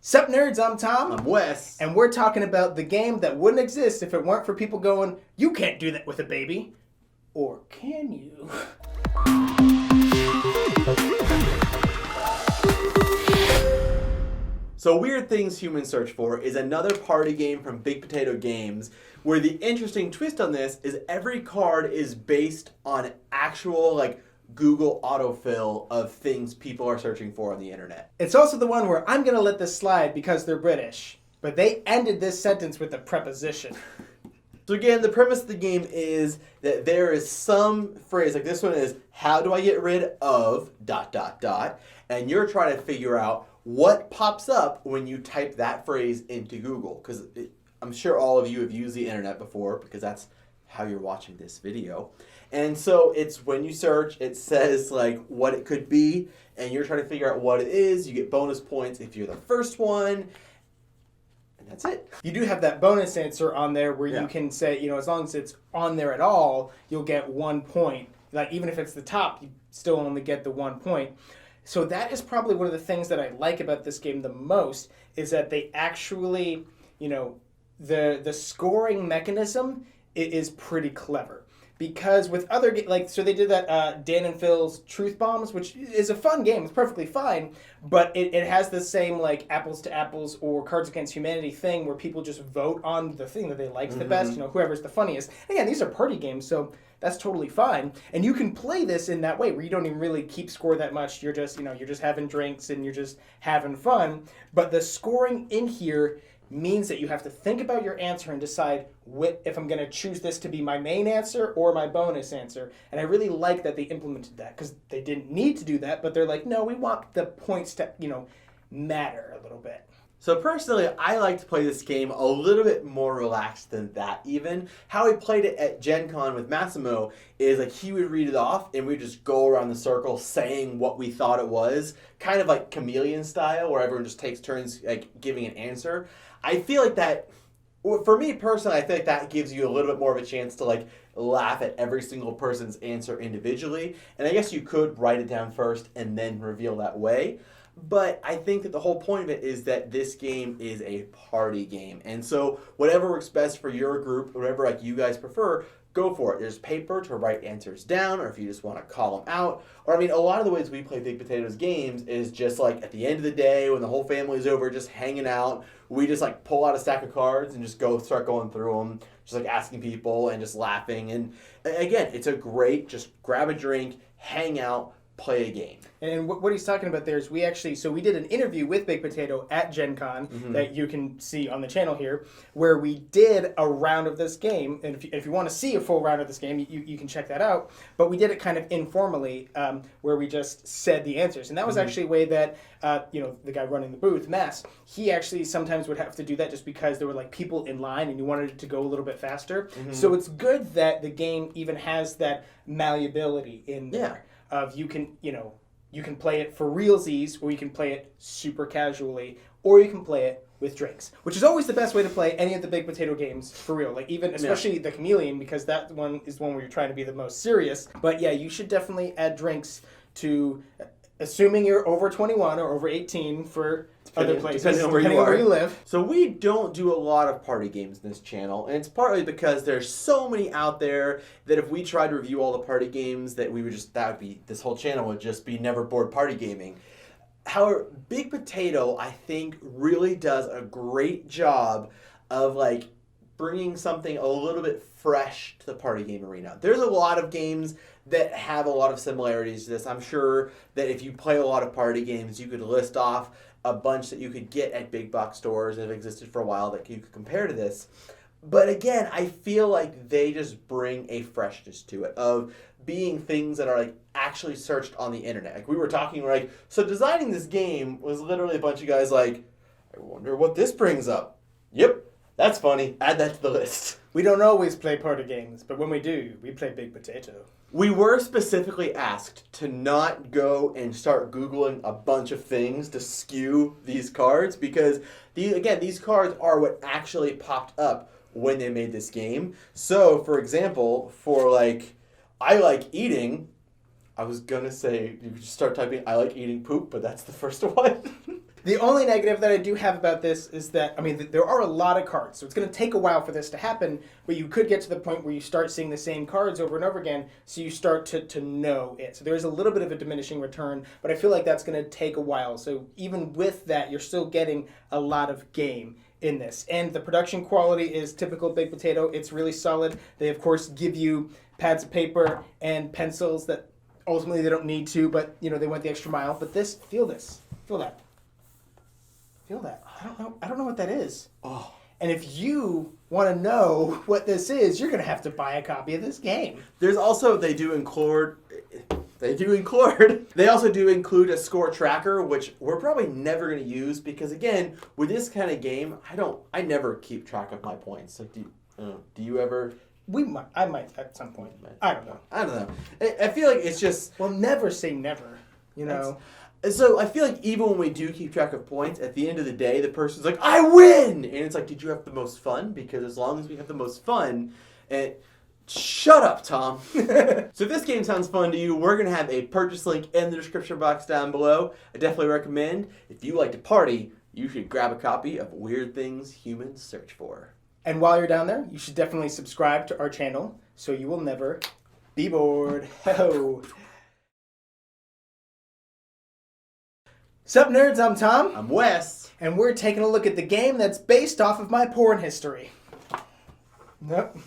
Sup nerds, I'm Tom. I'm Wes. And we're talking about the game that wouldn't exist if it weren't for people going, you can't do that with a baby. Or can you? So Weird Things Humans Search For is another party game from Big Potato Games, where the interesting twist on this is every card is based on actual, Google autofill of things people are searching for on the internet. It's also the one where I'm going to let this slide because they're British. But they ended this sentence with a preposition. So again, the premise of the game is that there is some phrase, like this one is, how do I get rid of ... And you're trying to figure out what pops up when you type that phrase into Google. Because I'm sure all of you have used the internet before, because that's how you're watching this video. And so it's when you search, it says what it could be, and you're trying to figure out what it is. You get bonus points if you're the first one. And that's it. You do have that bonus answer on there where you can say, as long as it's on there at all, you'll get 1 point. Even if it's the top, you still only get the 1 point. So that is probably one of the things that I like about this game the most, is that they actually, the scoring mechanism is pretty clever. Because with other so they did that Dan and Phil's Truth Bombs, which is a fun game. It's perfectly fine, but it has the same apples to apples or Cards Against Humanity thing where people just vote on the thing that they like the best. Whoever's the funniest. Again, these are party games, so that's totally fine. And you can play this in that way where you don't even really keep score that much. You're just you're just having drinks and you're just having fun. But the scoring in here means that you have to think about your answer and decide if I'm going to choose this to be my main answer or my bonus answer. And I really like that they implemented that, because they didn't need to do that, but they're like, no, we want the points to, matter a little bit. So personally, I like to play this game a little bit more relaxed than that even. How we played it at Gen Con with Massimo is he would read it off and we'd just go around the circle saying what we thought it was, kind of like chameleon style, where everyone just takes turns giving an answer. I feel like that, for me personally, I feel like that gives you a little bit more of a chance to laugh at every single person's answer individually. And I guess you could write it down first and then reveal that way. But I think that the whole point of it is that this game is a party game. And so whatever works best for your group, whatever you guys prefer, go for it. There's paper to write answers down, or if you just want to call them out. Or, a lot of the ways we play Big Potatoes games is just at the end of the day when the whole family's over just hanging out, we just pull out a stack of cards and just start going through them, just asking people and just laughing. And again, it's a great, just grab a drink, hang out, play a game. And what he's talking about there is we did an interview with Big Potato at Gen Con that you can see on the channel here, where we did a round of this game. And if you want to see a full round of this game, you can check that out. But we did it kind of informally, where we just said the answers. And that was actually a way that, the guy running the booth, Mass, he actually sometimes would have to do that just because there were people in line and you wanted it to go a little bit faster. So it's good that the game even has that malleability in there. Of you can play it for realsies, or you can play it super casually, or you can play it with drinks, which is always the best way to play any of the Big Potato games for real. Especially the Chameleon, because that one is one where you're trying to be the most serious. But yeah, you should definitely add drinks to, assuming you're over 21 or over 18 for other places, depending on where you live. So we don't do a lot of party games in this channel, and it's partly because there's so many out there that if we tried to review all the party games, this whole channel would just be never bored party gaming. However, Big Potato, I think, really does a great job of bringing something a little bit fresh to the party game arena. There's a lot of games that have a lot of similarities to this. I'm sure that if you play a lot of party games, you could list off a bunch that you could get at big box stores that have existed for a while that you could compare to this. But again, I feel like they just bring a freshness to it of being things that are actually searched on the internet. We were talking, so designing this game was literally a bunch of guys I wonder what this brings up. Yep, that's funny. Add that to the list. We don't always play party games, but when we do, we play Big Potato. We were specifically asked to not go and start Googling a bunch of things to skew these cards, because these cards are what actually popped up when they made this game. So, for example, for I like eating, I was gonna say you could just start typing I like eating poop, but that's the first one. The only negative that I do have about this is that, I mean, there are a lot of cards, so it's going to take a while for this to happen, but you could get to the point where you start seeing the same cards over and over again, so you start to know it. So there's a little bit of a diminishing return, but I feel like that's going to take a while. So even with that, you're still getting a lot of game in this. And the production quality is typical Big Potato. It's really solid. They, of course, give you pads of paper and pencils that ultimately they don't need to, but, you know, they went the extra mile. But this, feel that. Feel that. I don't know what that is. Oh. And if you want to know what this is, you're going to have to buy a copy of this game. There's also, they also do include a score tracker, which we're probably never going to use because, again, with this kind of game, I never keep track of my points. Like, do you ever? I might at some point. I don't know. I feel like it's just. Well, never say never, you know. So I feel like even when we do keep track of points, at the end of the day, the person's like, I win! And it's like, did you have the most fun? Because as long as we have the most fun, shut up, Tom. So if this game sounds fun to you, we're going to have a purchase link in the description box down below. I definitely recommend, if you like to party, you should grab a copy of Weird Things Humans Search For. And while you're down there, you should definitely subscribe to our channel so you will never be bored. Ho! Sup, nerds? I'm Tom. I'm Wes. And we're taking a look at the game that's based off of my porn history. Nope.